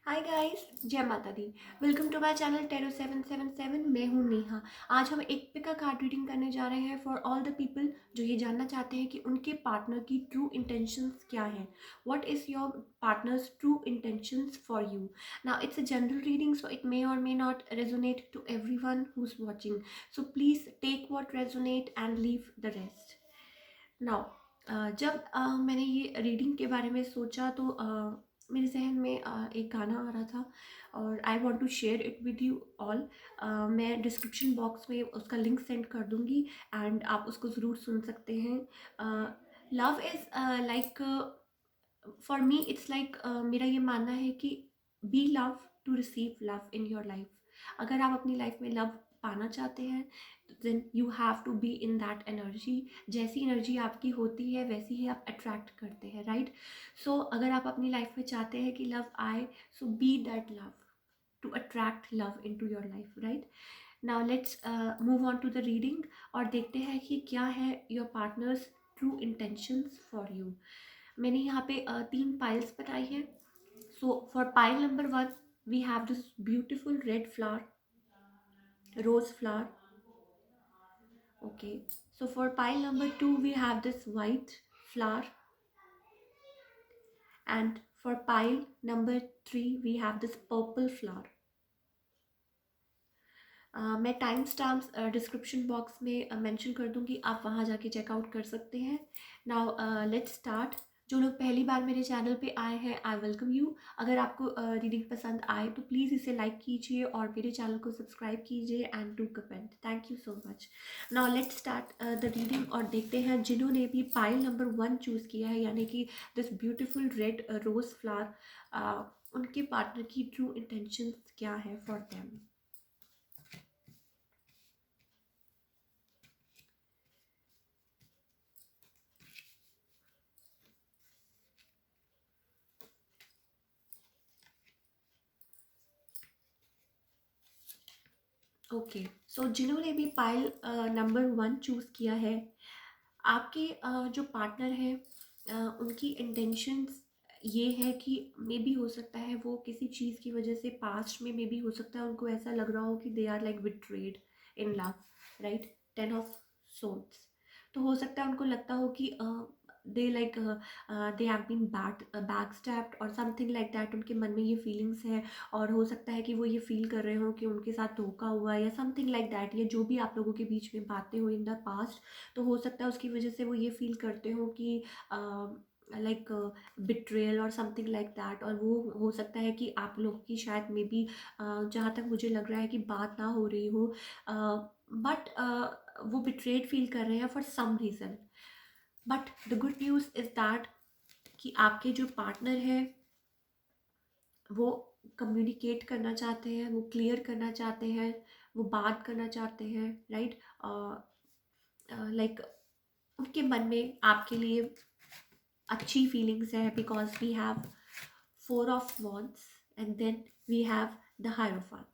हाय guys, जय माता दी। Welcome to my channel tarot 777। मैं हूँ नेहा। आज हम एक पिका कार्ड रीडिंग करने जा रहे हैं फॉर ऑल द पीपल जो ये जानना चाहते हैं कि उनके पार्टनर की ट्रू इंटेंशंस क्या है। What is your partner's true intentions for you. Now it's a general reading, so it may or may not resonate to everyone who is watching, so please take what resonate and leave the rest. Now जब मैंने ये reading के बारे में सोचा तो मेरे जहन में एक गाना आ रहा था और I want to share it with you all. मैं डिस्क्रिप्शन बॉक्स में उसका लिंक सेंड कर दूँगी एंड आप उसको ज़रूर सुन सकते हैं। Love is like, for me it's like, मेरा ये मानना है कि be love to receive love in your life. अगर आप अपनी लाइफ में लव पाना चाहते हैं then you have to be in that energy. जैसी एनर्जी आपकी होती है वैसी ही आप अट्रैक्ट करते हैं, राइट। सो अगर आप अपनी लाइफ में चाहते हैं कि लव आए, so be that love to attract love into your life, right. Now let's move on to the reading और देखते हैं कि क्या है your partner's true intentions for you. मैंने यहाँ पे तीन पाइल्स बनाई हैं। So for pile number one we have this beautiful red flower, rose flower. Okay, so for pile number two we have this white flower, and for pile number three we have this purple flower. मैं time stamps description box में mention कर दूंगी, आप वहाँ जाके checkout कर सकते हैं। Now let's start. जो लोग पहली बार मेरे चैनल पे आए हैं, आई वेलकम यू। अगर आपको रीडिंग पसंद आए तो प्लीज़ इसे लाइक कीजिए और मेरे चैनल को सब्सक्राइब कीजिए and do comment. Thank you so much. Now let's start the reading और देखते हैं जिन्होंने भी पाइल नंबर वन चूज़ किया है, यानी कि this beautiful red rose flower, उनके पार्टनर की ट्रू इंटेंशन क्या है फॉर देम। ओके, सो जिन्होंने भी पाइल नंबर वन चूज़ किया है, आपके जो पार्टनर है उनकी इंटेंशंस ये है कि मे बी हो सकता है वो किसी चीज़ की वजह से पास्ट में मे बी हो सकता है उनको ऐसा लग रहा हो कि they are like betrayed in love, right. Ten of swords. तो हो सकता है उनको लगता हो कि they like they have been back stabbed और समथिंग लाइक दैट। उनके मन में ये फीलिंग्स है और हो सकता है कि वो ये फील कर रहे हो कि उनके साथ धोखा हुआ या समथिंग लाइक दैट, या जो भी आप लोगों के बीच में बातें हुई इन द पास्ट। तो हो सकता है उसकी वजह से वो ये फील करते हो कि लाइक बिट्रेयल और समथिंग लाइक दैट। और वो हो सकता है कि आप लोग की शायद मे बी, जहाँ तक मुझे लग रहा है कि बात ना हो रही हो, बट वो बिट्रेड फील कर रहे हैं for some reason. But the good news is that कि आपके जो पार्टनर है वो कम्युनिकेट करना चाहते हैं, वो क्लियर करना चाहते हैं, वो बात करना चाहते हैं, राइट। लाइक उनके मन में आपके लिए अच्छी फीलिंग्स है because we have four of wands and then we have the hierophant.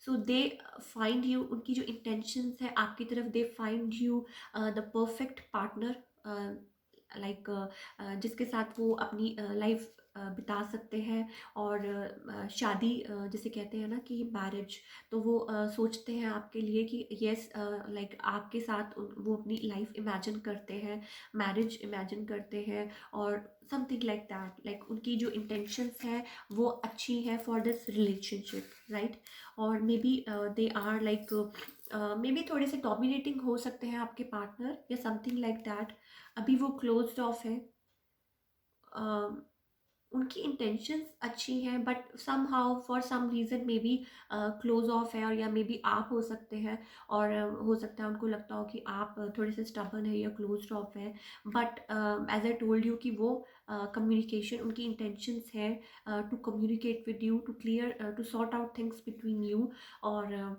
So they find you, उनकी जो इंटेंशंस है आपकी तरफ, they find you the perfect partner, like जिसके साथ वो अपनी लाइफ बिता सकते हैं। और शादी जिसे कहते हैं ना कि मैरिज, तो वो सोचते हैं आपके लिए कि यस, लाइक आपके साथ वो अपनी लाइफ इमेजिन करते हैं, मैरिज इमेजिन करते हैं और समथिंग लाइक दैट। लाइक उनकी जो इंटेंशंस है वो अच्छी है फॉर दिस रिलेशनशिप, राइट। और maybe they are like, maybe थोड़े से डोमिनेटिंग हो सकते हैं आपके पार्टनर या समथिंग लाइक दैट। अभी वो क्लोज्ड ऑफ है, उनकी इंटेंशंस अच्छी हैं but somehow for some reason maybe close off है, और या मे बी आप हो सकते हैं। और हो सकता है उनको लगता हो कि आप थोड़े से स्टबर्न है या क्लोज ऑफ है। But as I told you कि वो कम्युनिकेशन, उनकी इंटेंशंस है to communicate with you, to clear, to sort out things between you. और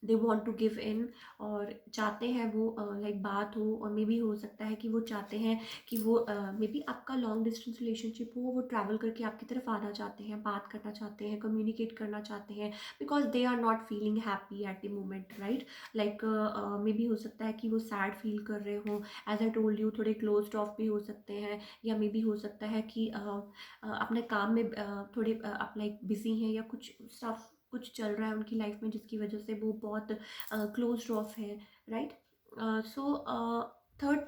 they want to give in, और चाहते हैं वो लाइक बात हो, और मे बी हो सकता है कि वो चाहते हैं कि वो मे बी आपका लॉन्ग डिस्टेंस रिलेशनशिप हो, वो ट्रैवल करके आपकी तरफ आना चाहते हैं, बात करना चाहते हैं, कम्युनिकेट करना चाहते हैं, because they are not feeling happy at the moment, right. Like maybe हो सकता है कि वो सैड फील कर रहे हो, एज आई टोल्ड यू थोड़े क्लोज ऑफ भी हो सकते हैं, या मे बी हो सकता है कि अपने काम में थोड़े आप लाइक बिजी हैं, या कुछ स्टफ कुछ चल रहा है उनकी लाइफ में जिसकी वजह से वो बहुत क्लोज ऑफ है, राइट। सो थर्ड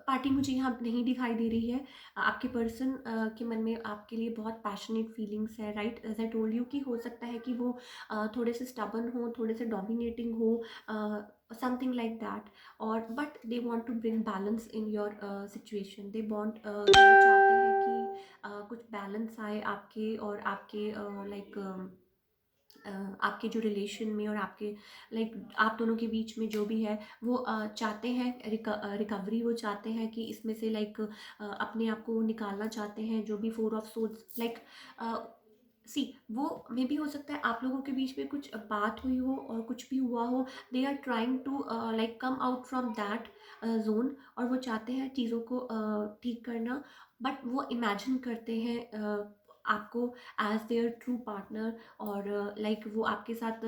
पार्टी मुझे यहाँ नहीं दिखाई दे रही है। आपके पर्सन के मन में आपके लिए बहुत पैशनेट फीलिंग्स है, right. As I told you कि हो सकता है कि वो थोड़े से स्टबन हो, थोड़े से डोमिनेटिंग हो, समथिंग लाइक दैट, और but they want to bring balance in your situation. They want चाहते हैं कि कुछ बैलेंस आए आपके और आपके लाइक आपके जो रिलेशन में, और आपके लाइक आप दोनों के बीच में जो भी है, वो चाहते हैं रिकवरी, वो चाहते हैं कि इसमें से लाइक अपने आप को निकालना चाहते हैं, जो भी फोर ऑफ सोर्ड्स लाइक सी, वो मे भी हो सकता है आप लोगों के बीच में कुछ बात हुई हो और कुछ भी हुआ हो, they are trying to like come out from that zone, और वो चाहते हैं चीज़ों को ठीक करना, बट वो इमेजिन करते हैं आपको एज देयर ट्रू पार्टनर, और लाइक वो आपके साथ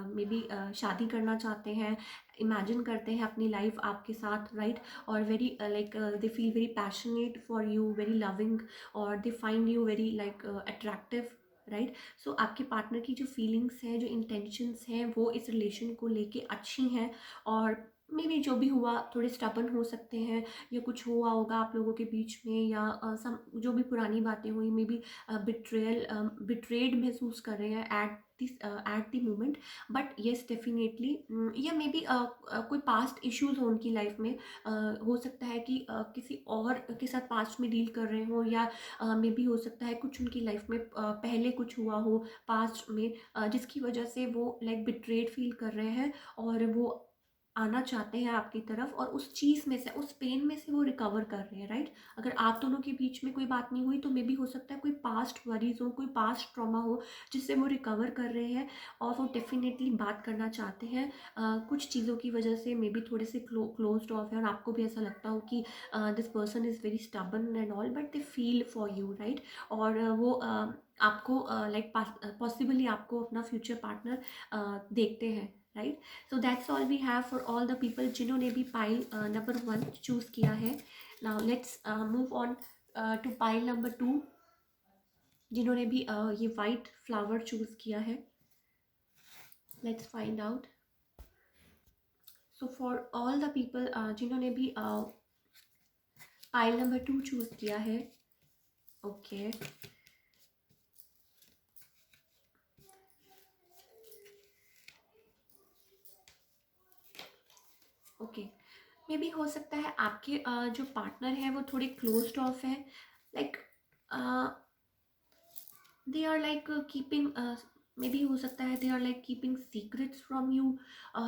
मे बी शादी करना चाहते हैं, इमेजिन करते हैं अपनी लाइफ आपके साथ, राइट। और very like they feel very passionate for you, very loving, और they find you very like attractive, right. So आपके पार्टनर की जो फीलिंग्स हैं, जो इंटेंशंस हैं, वो इस रिलेशन को लेके अच्छी हैं, और मे बी जो भी हुआ थोड़े स्टबन हो सकते हैं, या कुछ हुआ होगा आप लोगों के बीच में, या सम जो भी पुरानी बातें हुई, मे बी बिट्रेड महसूस कर रहे हैं eight the moment, but yes definitely, या मे बी कोई पास्ट इश्यूज हो उनकी लाइफ में, हो सकता है कि किसी और के साथ पास्ट में डील कर रहे हो, या मे बी हो सकता है कुछ उनकी लाइफ में पहले कुछ हुआ हो पास्ट में, जिसकी वजह से वो लाइक बिट्रेड फील कर रहे हैं, और वो आना चाहते हैं आपकी तरफ, और उस चीज़ में से, उस पेन में से वो रिकवर कर रहे हैं, राइट। अगर आप दोनों के बीच में कोई बात नहीं हुई तो मे बी हो सकता है कोई पास्ट वरीज हो, कोई पास्ट ट्रॉमा हो, जिससे वो रिकवर कर रहे हैं, और वो डेफिनेटली बात करना चाहते हैं। कुछ चीज़ों की वजह से मे बी थोड़े से क्लोज्ड ऑफ है, और आपको भी ऐसा लगता हो कि this person is very stubborn and all, but they feel for you, right. और वो आपको लाइक पॉसिबली आपको अपना फ्यूचर पार्टनर देखते हैं, right. So that's all we have for all the people जिन्होंने भी पाइल नंबर 1 चूज़ किया है। Now let's move on to pile number 2, जिन्होंने भी ये वाइट फ्लावर चूज़ किया है। Let's find out. So for all the people जिन्होंने भी पाइल नंबर 2 चूज़ किया है, ओके, ओके। मे बी हो सकता है आपके जो पार्टनर है वो थोड़े क्लोज्ड ऑफ है, like they are like keeping, maybe हो सकता है they are like keeping secrets from you,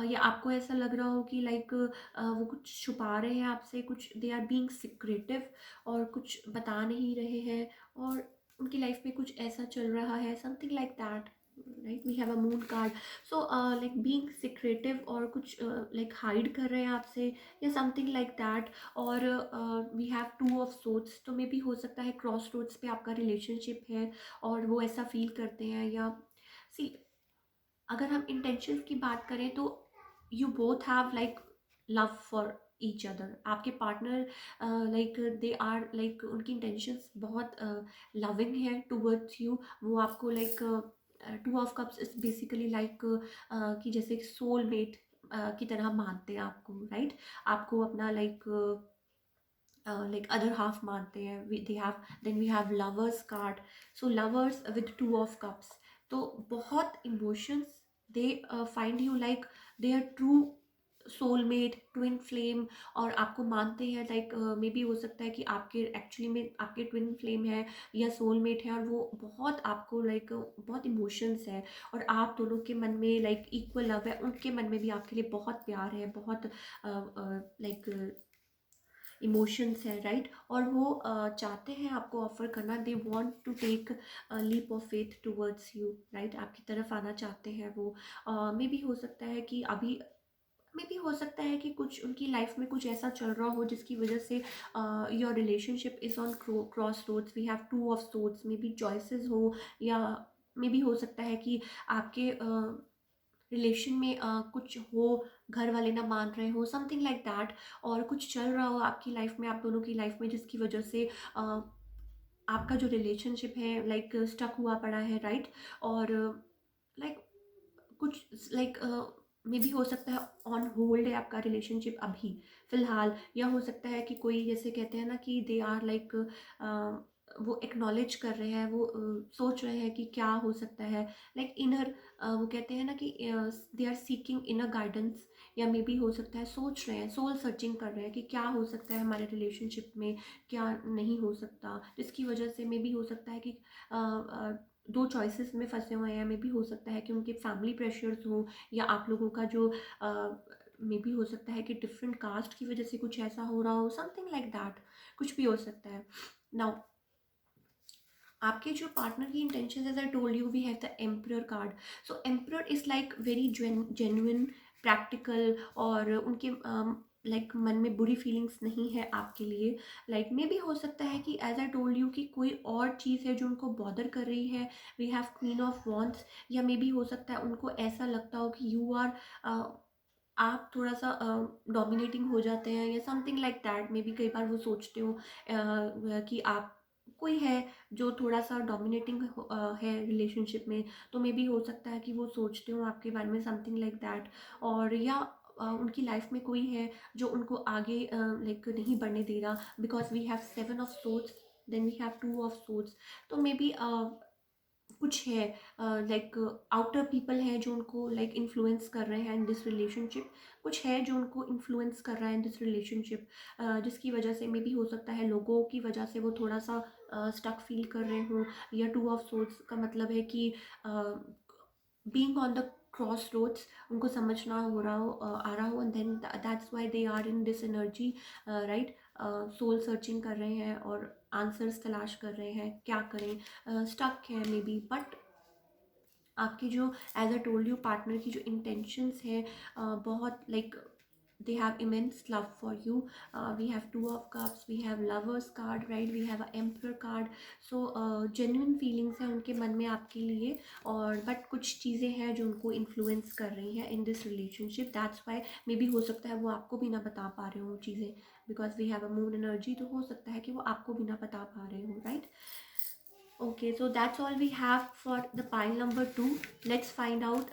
या आपको ऐसा लग रहा हो कि लाइक वो कुछ छुपा रहे हैं आपसे, कुछ दे आर बीइंग सीक्रेटिव, और कुछ बता नहीं रहे हैं, और उनकी लाइफ में कुछ ऐसा चल रहा है, something like that, right. We have a moon card, so like being secretive, और कुछ लाइक हाइड कर रहे हैं आपसे, या समथिंग लाइक दैट। और we have two of swords, तो मे बी हो सकता है क्रॉस रोड्स पे आपका रिलेशनशिप है, और वो ऐसा फील करते हैं, या सी, अगर हम इंटेंशंस की बात करें तो you both have like love for each other. आपके partner like they are like उनकी इंटेंशंस बहुत लविंग है टूवर्ड्स यू, वो आपको like two of cups is basically like कि जैसे सोलमेट की तरह मानते हैं आपको, राइट। आपको अपना लाइक like other half मानते हैं, they have, then we have lovers card, so lovers with two of cups, तो बहुत emotions they find you like they are true soulmate twin flame, और आपको मानते हैं लाइक मे बी हो सकता है कि आपके एक्चुअली में आपके ट्विन फ्लेम है या सोलमेट है, और वो बहुत आपको लाइक बहुत इमोशंस है, और आप दोनों के मन में लाइक इक्वल लव है, उनके मन में भी आपके लिए बहुत प्यार है, बहुत लाइक इमोशंस है, राइट। और वो चाहते हैं आपको ऑफर करना, they want to take leap of faith towards you, right. आपकी तरफ आना चाहते हैं वो। मे बी हो सकता है कि अभी, मे बी हो सकता है कि कुछ उनकी लाइफ में कुछ ऐसा चल रहा हो जिसकी वजह से your relationship is on cross roads, we have two of swords, maybe choices हो, या मे बी हो सकता है कि आपके रिलेशन में कुछ हो, घर वाले ना मान रहे हो, समथिंग लाइक दैट। और कुछ चल रहा हो आपकी लाइफ में, आप दोनों की लाइफ में, जिसकी वजह से आपका जो रिलेशनशिप है लाइक स्टक हुआ पड़ा है, राइट। और लाइक कुछ लाइक मे बी हो सकता है ऑन होल्ड है आपका रिलेशनशिप अभी फ़िलहाल, या हो सकता है कि कोई, जैसे कहते हैं ना कि दे आर लाइक वो एक्नॉलेज कर रहे हैं, वो सोच रहे हैं कि क्या हो सकता है, लाइक इनर, वो कहते हैं ना कि they are seeking inner guidance. या मे बी हो सकता है सोच रहे हैं, सोल सर्चिंग कर रहे हैं कि क्या हो सकता है हमारे रिलेशनशिप में, क्या नहीं हो सकता, जिसकी वजह से मे बी हो सकता है कि दो चॉइसेस में फंसे हुए हैं। मे बी हो सकता है कि उनके फैमिली प्रेशर्स हो, या आप लोगों का जो मे बी हो सकता है कि डिफरेंट कास्ट की वजह से कुछ ऐसा हो रहा हो, समथिंग लाइक दैट, कुछ भी हो सकता है। नाउ आपके जो पार्टनर की intention, as I told you, we have the emperor card. So emperor is like very genuine, practical, और उनके लाइक मन में बुरी फीलिंग्स नहीं है आपके लिए। लाइक मे भी हो सकता है कि एज आई टोल्ड यू कि कोई और चीज़ है जो उनको बॉदर कर रही है। We have queen of wands. या मे भी हो सकता है उनको ऐसा लगता हो कि यू आर, आप थोड़ा सा डोमिनेटिंग हो जाते हैं, या something like that. May be कई बार वो सोचते हो कि आप, कोई है जो थोड़ा सा डोमिनेटिंग है रिलेशनशिप में, तो मे बी हो सकता है कि वो सोचते हो आपके बारे में, समथिंग लाइक दैट। और या उनकी लाइफ में कोई है जो उनको आगे लाइक नहीं बढ़ने दे रहा, because we have seven of swords, then we have two of swords. तो मे बी कुछ है लाइक आउटर पीपल हैं जो उनको लाइक इन्फ्लुएंस कर रहे हैं इन दिस रिलेशनशिप। कुछ है जो उनको इन्फ्लुएंस कर रहा है इन दिस रिलेशनशिप, जिसकी वजह से मे बी हो सकता है लोगों की वजह से वो थोड़ा सा स्टक फील कर रहे हों। या टू ऑफ सोर्ड्स का मतलब है कि being on the cross roads, उनको समझना हो रहा हो, आ रहा हो, and then that's why they are in this energy, right. Soul searching कर रहे हैं और आंसर्स तलाश कर रहे हैं, क्या करें, स्टक है मे बी। बट आपकी जो, as a told you, partner की जो इंटेंशंस है बहुत like they have immense love for you. We have two of cups, we have lovers card, right, we have a emperor card. So genuine feelings है उनके मन में आपके लिए, और बट कुछ चीज़ें हैं जो उनको इन्फ्लुएंस कर रही हैं in this relationship, that's why may be हो सकता है वो आपको भी ना बता पा रहे हो चीज़ें, because we have a moon energy, तो हो सकता है कि वो आपको भी ना बता पा रहे हो, right. Okay, so that's all we have for the pile number 2। Let's find out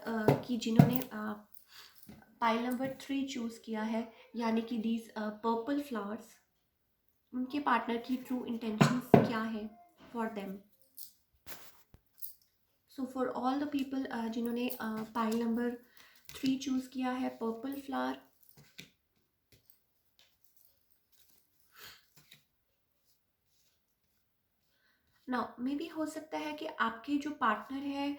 कि जिन्होंने पाइल नंबर 3 चूज़ किया है, यानी कि दीज पर्पल फ्लावर्स, उनके पार्टनर की ट्रू इंटेंशंस क्या है for them. So for all the people जिन्होंने पाइल नंबर 3 चूज़ किया है, पर्पल फ्लावर, ना मे भी हो सकता है कि आपके जो पार्टनर है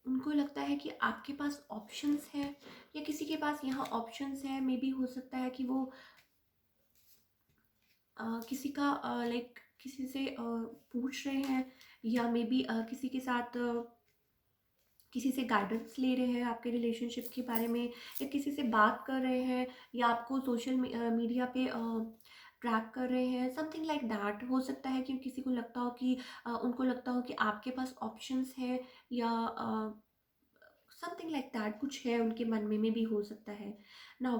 उनको लगता है कि आपके पास ऑप्शंस हैं, या किसी के पास यहाँ ऑप्शंस है। मे बी हो सकता है कि वो किसी का लाइक किसी से पूछ रहे हैं, या मे बी किसी के साथ किसी से गाइडेंस ले रहे हैं आपके रिलेशनशिप के बारे में, या किसी से बात कर रहे हैं, या आपको सोशल मीडिया पे ट्रैक कर रहे हैं, समथिंग लाइक दैट। हो सकता है कि किसी को लगता हो कि उनको लगता हो कि आपके पास ऑप्शंस है, या समथिंग लाइक दैट, कुछ है उनके मन में भी हो सकता है। नाउ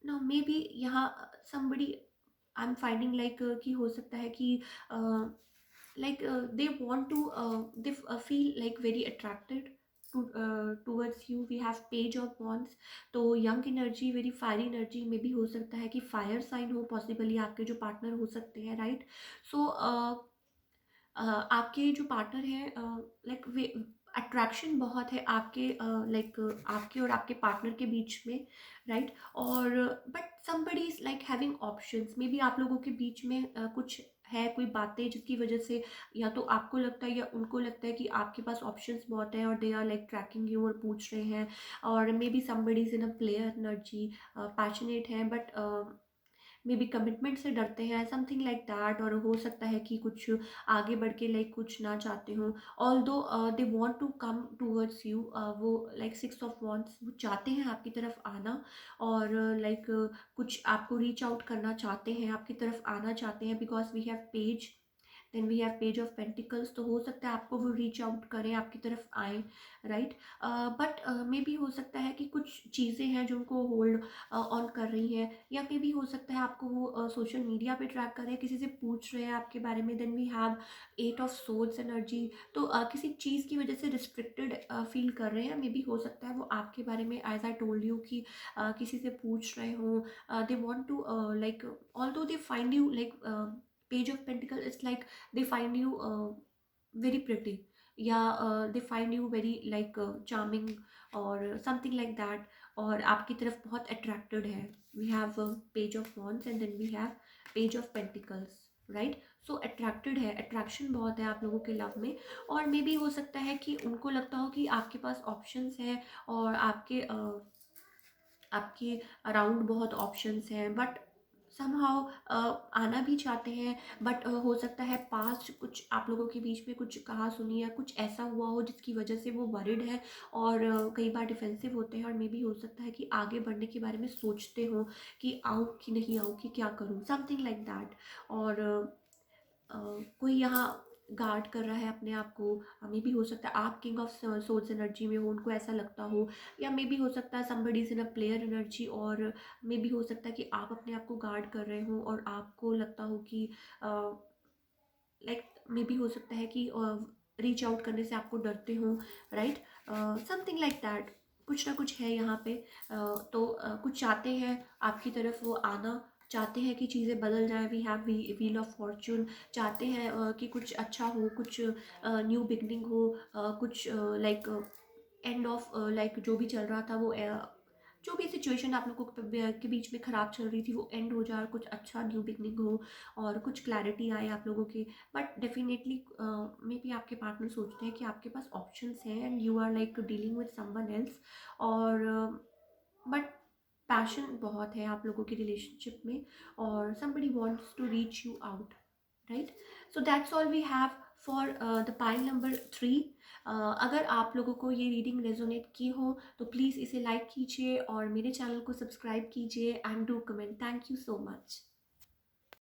नाउ मे बी यहाँ somebody I am finding like कि हो सकता है कि like they want to they feel like very attracted to towards you. We have page of wands, तो young energy, very fiery energy में भी हो सकता है कि फायर साइन हो, पॉसिबली आपके जो पार्टनर हो सकते हैं, राइट। सो आपके जो पार्टनर हैं लाइक वे अट्रैक्शन बहुत है आपके लाइक आपके और आपके पार्टनर के बीच में, राइट। और but somebody is like having options, may be आप लोगों के बीच में कुछ है कोई बातें जिसकी वजह से या तो आपको लगता है या उनको लगता है कि आपके पास ऑप्शंस बहुत हैं और they are like tracking you और पूछ रहे हैं, और maybe somebody is in a player energy, passionate हैं बट मे बी कमिटमेंट से डरते हैं, समथिंग लाइक दैट। और हो सकता है कि कुछ आगे बढ़ के लाइक कुछ ना चाहते हो, although they want to come towards you. वो लाइक 6 ऑफ वॉन्ट्स, वो चाहते हैं आपकी तरफ आना, और लाइक कुछ आपको रीच आउट करना चाहते हैं, आपकी तरफ आना चाहते हैं, because we have page, then we have page of pentacles. तो हो सकता है आपको वो रीच आउट करें, आपकी तरफ आए, राइट। बट मे बी हो सकता है कि कुछ चीज़ें हैं जो उनको होल्ड ऑन कर रही हैं, या मे भी हो सकता है आपको वो सोशल मीडिया पे ट्रैक कर रहे हैं, किसी से पूछ रहे हैं आपके बारे में। Then we have 8 of swords energy. तो किसी चीज़ की वजह से रिस्ट्रिक्टेड फील कर रहे हैं, मे बी हो सकता है वो आपके बारे में, एज आई टोल्ड यू, कि किसी से पूछ रहे हो, they want to like, although they find you like, page of pentacle is like they find you very pretty, या they find you very like charming or something like that, और आपकी तरफ बहुत attracted है। we have a page of wands and then we have page of pentacles, right? so attracted है, attraction बहुत है आप लोगों के लव में। और मे बी हो सकता है कि उनको लगता हो कि आपके पास ऑप्शंस है, और आपके अराउंड बहुत ऑप्शंस हैं, बट समहाउ आना भी चाहते हैं, बट हो सकता है पास्ट कुछ आप लोगों के बीच में कुछ कहा सुनी या कुछ ऐसा हुआ हो जिसकी वजह से वो वरिड है, और कई बार डिफेंसिव होते हैं, और मे बी हो सकता है कि आगे बढ़ने के बारे में सोचते हो कि आऊँ कि नहीं आऊँ, कि क्या करूँ, समथिंग लाइक दैट। और कोई यहाँ गार्ड कर रहा है अपने आप को, मे भी हो सकता है आप किंग ऑफ सोर्स एनर्जी में हो, उनको ऐसा लगता हो, या मे भी हो सकता है somebody is in a player energy, और मे भी हो सकता है कि आप अपने आप को गार्ड कर रहे हो और आपको लगता हो कि लाइक मे भी हो सकता है कि रीच आउट करने से आपको डरते हो, राइट। समथिंग लाइक दैट, कुछ ना कुछ है यहाँ पे। तो कुछ चाहते हैं आपकी तरफ वो आना, चाहते हैं कि चीज़ें बदल जाए। We have wheel of fortune, चाहते हैं कि कुछ अच्छा हो, कुछ न्यू बिगनिंग हो, कुछ लाइक एंड ऑफ लाइक जो भी चल रहा था वो जो भी सिचुएशन आप लोगों के बीच में ख़राब चल रही थी वो एंड हो जाए, और कुछ अच्छा न्यू बिगनिंग हो, और कुछ क्लैरिटी आए आप लोगों के। बट डेफिनेटली मे बी आपके पार्टनर सोचते हैं कि आपके पास ऑप्शंस हैं and you are like dealing with someone else, और बट पैशन बहुत है आप लोगों की रिलेशनशिप में, और somebody wants to reach you out, right? So that's all we have for the pile number 3। अगर आप लोगों को ये रीडिंग रेजोनेट की हो तो प्लीज़ इसे लाइक कीजिए और मेरे चैनल को सब्सक्राइब कीजिए and do comment. Thank you so much.